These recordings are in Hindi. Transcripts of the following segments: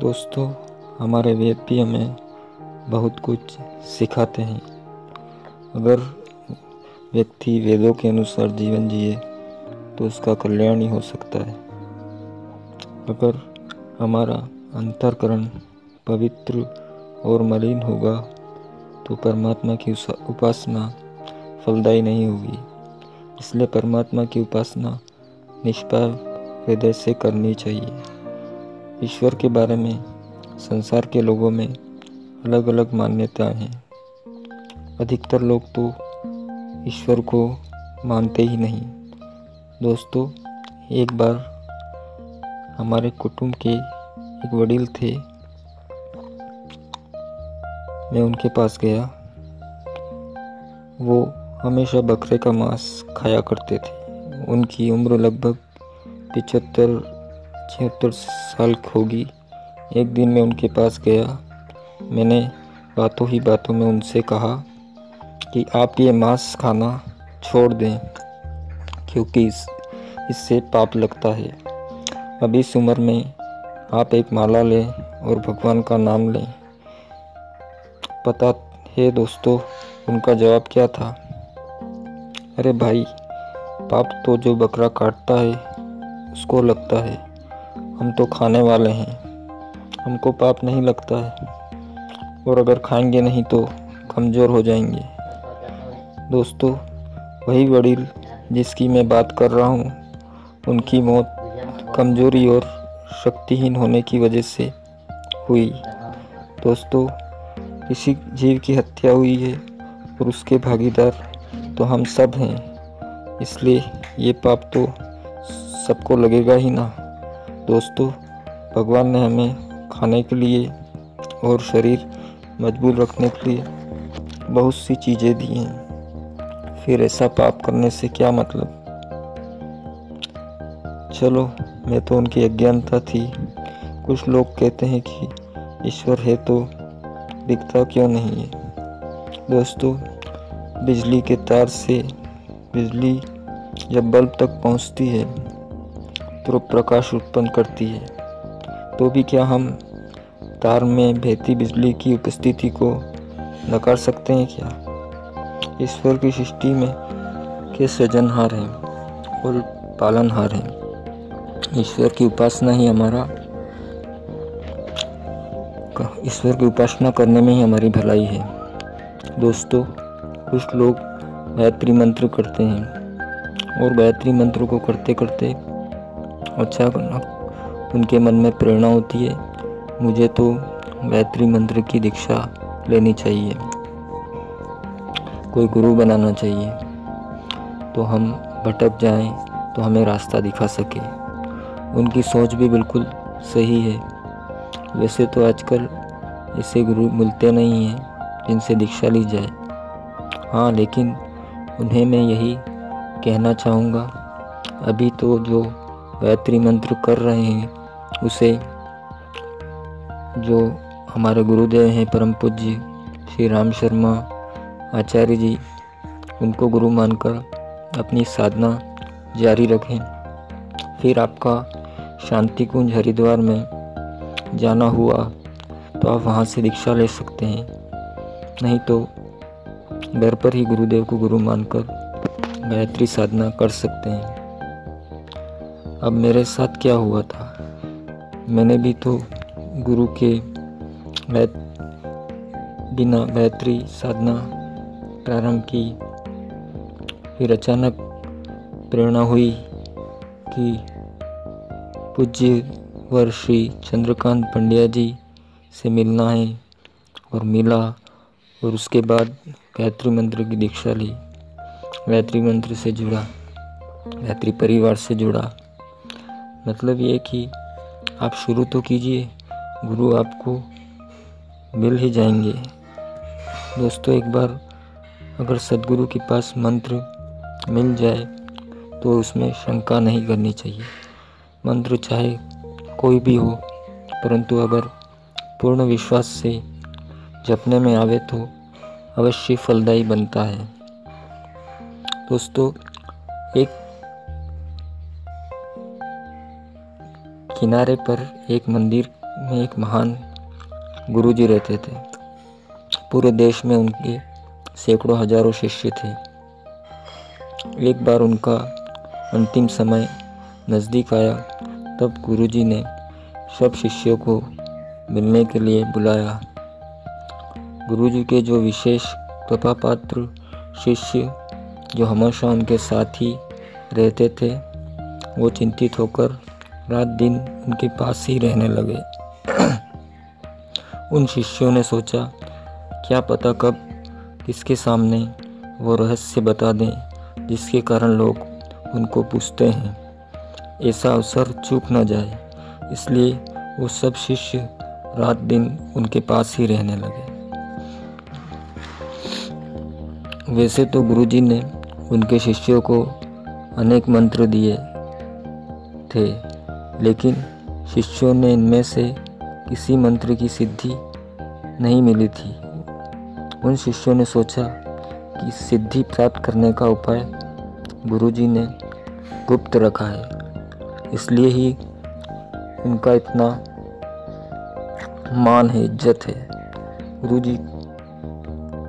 दोस्तों, हमारे वेद भी हमें बहुत कुछ सिखाते हैं। अगर व्यक्ति वेदों के अनुसार जीवन जिए तो उसका कल्याण ही हो सकता है। अगर हमारा अंतःकरण पवित्र और मलिन होगा तो परमात्मा की उपासना फलदायी नहीं होगी। इसलिए परमात्मा की उपासना निष्पाप हृदय से करनी चाहिए। ईश्वर के बारे में संसार के लोगों में अलग अलग मान्यताएं हैं। अधिकतर लोग तो ईश्वर को मानते ही नहीं। दोस्तों, एक बार हमारे कुटुंब के एक वडील थे। मैं उनके पास गया। वो हमेशा बकरे का मांस खाया करते थे। उनकी उम्र लगभग 75-76 साल होगी। एक दिन मैं उनके पास गया। मैंने बातों ही बातों में उनसे कहा कि आप ये मांस खाना छोड़ दें, क्योंकि इससे पाप लगता है। अब इस उम्र में आप एक माला लें और भगवान का नाम लें। पता है दोस्तों, उनका जवाब क्या था? अरे भाई, पाप तो जो बकरा काटता है उसको लगता है। हम तो खाने वाले हैं, हमको पाप नहीं लगता है, और अगर खाएंगे नहीं तो कमज़ोर हो जाएंगे। दोस्तों, वही वडील जिसकी मैं बात कर रहा हूँ, उनकी मौत कमज़ोरी और शक्तिहीन होने की वजह से हुई। दोस्तों, किसी जीव की हत्या हुई है और उसके भागीदार तो हम सब हैं। इसलिए ये पाप तो सबको लगेगा ही ना। दोस्तों, भगवान ने हमें खाने के लिए और शरीर मजबूत रखने के लिए बहुत सी चीज़ें दी हैं। फिर ऐसा पाप करने से क्या मतलब? चलो, मैं तो उनकी अज्ञानता थी। कुछ लोग कहते हैं कि ईश्वर है तो दिखता क्यों नहीं है। दोस्तों, बिजली के तार से बिजली जब बल्ब तक पहुंचती है तो प्रकाश उत्पन्न करती है। तो भी क्या हम तार में बहती बिजली की उपस्थिति को नकार सकते हैं क्या? ईश्वर की सृष्टि में के सृजनहार हैं और पालनहार हैं। ईश्वर की उपासना करने में ही हमारी भलाई है। दोस्तों, कुछ लोग गायत्री मंत्र करते हैं और गायत्री मंत्र को करते करते अचानक उनके मन में प्रेरणा होती है, मुझे तो गायत्री मंत्र की दीक्षा लेनी चाहिए, कोई गुरु बनाना चाहिए, तो हम भटक जाएं तो हमें रास्ता दिखा सके। उनकी सोच भी बिल्कुल सही है। वैसे तो आजकल ऐसे गुरु मिलते नहीं हैं जिनसे दीक्षा ली जाए। हाँ, लेकिन उन्हें मैं यही कहना चाहूँगा, अभी तो जो गायत्री मंत्र कर रहे हैं उसे जो हमारे गुरुदेव हैं परम पूज्य श्री राम शर्मा आचार्य जी, उनको गुरु मानकर अपनी साधना जारी रखें। फिर आपका शांति कुंज हरिद्वार में जाना हुआ तो आप वहाँ से दीक्षा ले सकते हैं, नहीं तो घर पर ही गुरुदेव को गुरु मानकर गायत्री साधना कर सकते हैं। अब मेरे साथ क्या हुआ था, बिना बेहतरी साधना प्रारंभ की। फिर अचानक प्रेरणा हुई कि पूज्य श्री चंद्रकांत पंड्या जी से मिलना है, और मिला, और उसके बाद गायत्री मंत्र की दीक्षा ली। गायत्री मंत्र से जुड़ा, गायत्री परिवार से जुड़ा। मतलब ये कि आप शुरू तो कीजिए, गुरु आपको मिल ही जाएंगे। दोस्तों, एक बार अगर सद्गुरु के पास मंत्र मिल जाए तो उसमें शंका नहीं करनी चाहिए। मंत्र चाहे कोई भी हो, परंतु अगर पूर्ण विश्वास से जपने में आवे तो अवश्य फलदायी बनता है। दोस्तों, एक किनारे पर एक मंदिर में एक महान गुरुजी रहते थे। पूरे देश में उनके सैकड़ों हजारों शिष्य थे। एक बार उनका अंतिम समय नज़दीक आया, तब गुरुजी ने सब शिष्यों को मिलने के लिए बुलाया। गुरुजी के जो विशेष कृपा पात्र शिष्य जो हमेशा उनके साथ ही रहते थे, वो चिंतित होकर रात दिन उनके पास ही रहने लगे। उन शिष्यों ने सोचा, क्या पता कब किसके सामने वो रहस्य बता दें जिसके कारण लोग उनको पूछते हैं। ऐसा अवसर चूक न जाए, इसलिए वो सब शिष्य रात दिन उनके पास ही रहने लगे। वैसे तो गुरुजी ने उनके शिष्यों को अनेक मंत्र दिए थे, लेकिन शिष्यों ने इनमें से किसी मंत्र की सिद्धि नहीं मिली थी। उन शिष्यों ने सोचा कि सिद्धि प्राप्त करने का उपाय गुरुजी ने गुप्त रखा है, इसलिए ही उनका इतना मान है, इज्जत है। गुरुजी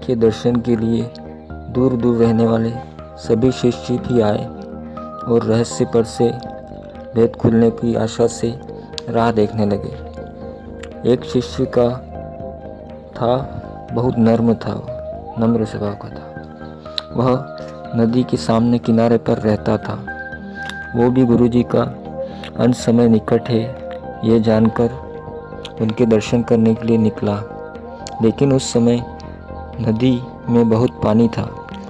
के दर्शन के लिए दूर दूर रहने वाले सभी शिष्य भी आए और रहस्य पर से भेद खुलने की आशा से राह देखने लगे। एक शिष्य का था, बहुत नम्र स्वभाव का था। वह नदी के सामने किनारे पर रहता था। वो भी गुरुजी का अंत समय निकट है ये जानकर उनके दर्शन करने के लिए निकला। लेकिन उस समय नदी में बहुत पानी था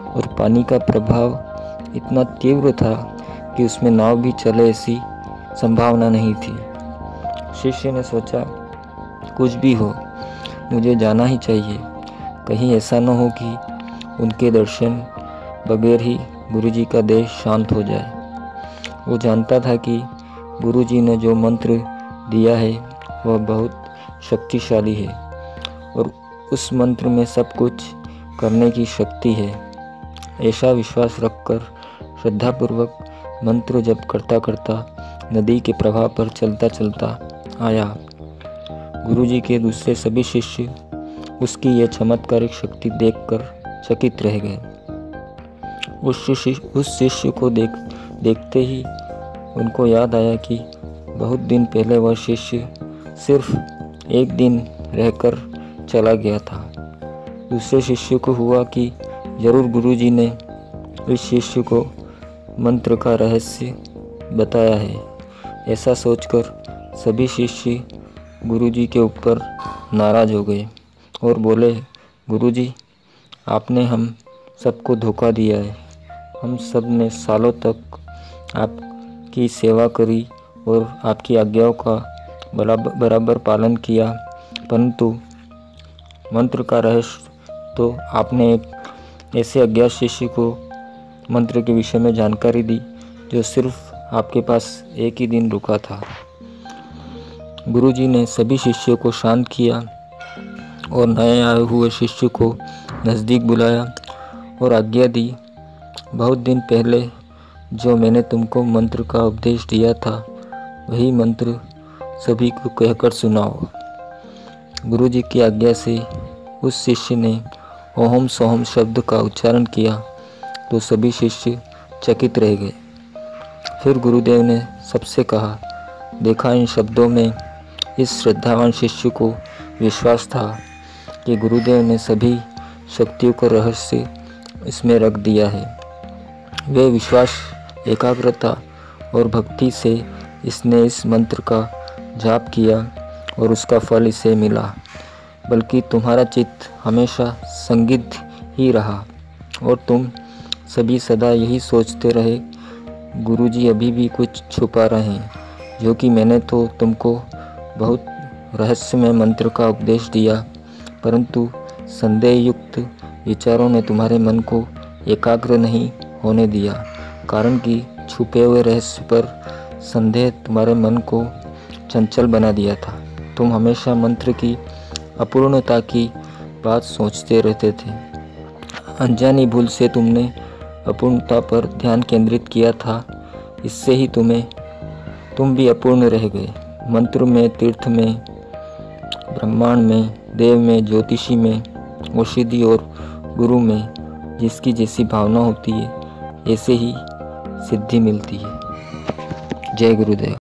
और पानी का प्रभाव इतना तीव्र था कि उसमें नाव भी चले ऐसी संभावना नहीं थी। शिष्य ने सोचा, कुछ भी हो, मुझे जाना ही चाहिए। कहीं ऐसा न हो कि उनके दर्शन बगैर ही गुरुजी का देह शांत हो जाए। वो जानता था कि गुरुजी ने जो मंत्र दिया है वह बहुत शक्तिशाली है और उस मंत्र में सब कुछ करने की शक्ति है। ऐसा विश्वास रखकर श्रद्धापूर्वक मंत्र जप करता करता नदी के प्रवाह पर चलता चलता आया। गुरुजी के दूसरे सभी शिष्य उसकी यह चमत्कारिक शक्ति देखकर चकित रह गए। उस शिष्य को देखते ही उनको याद आया कि बहुत दिन पहले वह शिष्य सिर्फ एक दिन रहकर चला गया था। दूसरे शिष्य को हुआ कि जरूर गुरुजी ने इस शिष्य को मंत्र का रहस्य बताया है। ऐसा सोचकर सभी शिष्य गुरुजी के ऊपर नाराज हो गए और बोले, गुरुजी, आपने हम सबको धोखा दिया है। हम सब ने सालों तक आपकी सेवा करी और आपकी आज्ञाओं का बराबर पालन किया, परंतु मंत्र का रहस्य तो आपने एक ऐसे अज्ञात शिष्य को मंत्र के विषय में जानकारी दी जो सिर्फ आपके पास एक ही दिन रुका था। गुरुजी ने सभी शिष्यों को शांत किया और नए आए हुए शिष्य को नज़दीक बुलाया और आज्ञा दी, बहुत दिन पहले जो मैंने तुमको मंत्र का उपदेश दिया था वही मंत्र सभी को कहकर सुनाओ। गुरुजी की आज्ञा से उस शिष्य ने ओम सोहम शब्द का उच्चारण किया तो सभी शिष्य चकित रह गए। फिर गुरुदेव ने सबसे कहा, देखा, इन शब्दों में इस श्रद्धावान शिष्य को विश्वास था। कि गुरुदेव ने सभी शक्तियों का रहस्य इसमें रख दिया है। वे विश्वास, एकाग्रता और भक्ति से इसने इस मंत्र का जाप किया और उसका फल इसे मिला। बल्कि तुम्हारा चित्त हमेशा संदिग्ध ही रहा और तुम सभी सदा यही सोचते रहे, गुरुजी अभी भी कुछ छुपा रहे हैं, जो कि मैंने तो तुमको बहुत रहस्यमय मंत्र का उपदेश दिया, परंतु संदेह युक्त विचारों ने तुम्हारे मन को एकाग्र नहीं होने दिया। कारण कि छुपे हुए रहस्य पर संदेह तुम्हारे मन को चंचल बना दिया था। तुम हमेशा मंत्र की अपूर्णता की बात सोचते रहते थे। अनजानी भूल से तुमने अपूर्णता पर ध्यान केंद्रित किया था। इससे ही तुम भी अपूर्ण रह गए। मंत्र में, तीर्थ में, ब्रह्मांड में, देव में, ज्योतिषी में, औषधि और गुरु में जिसकी जैसी भावना होती है, ऐसे ही सिद्धि मिलती है। जय गुरुदेव।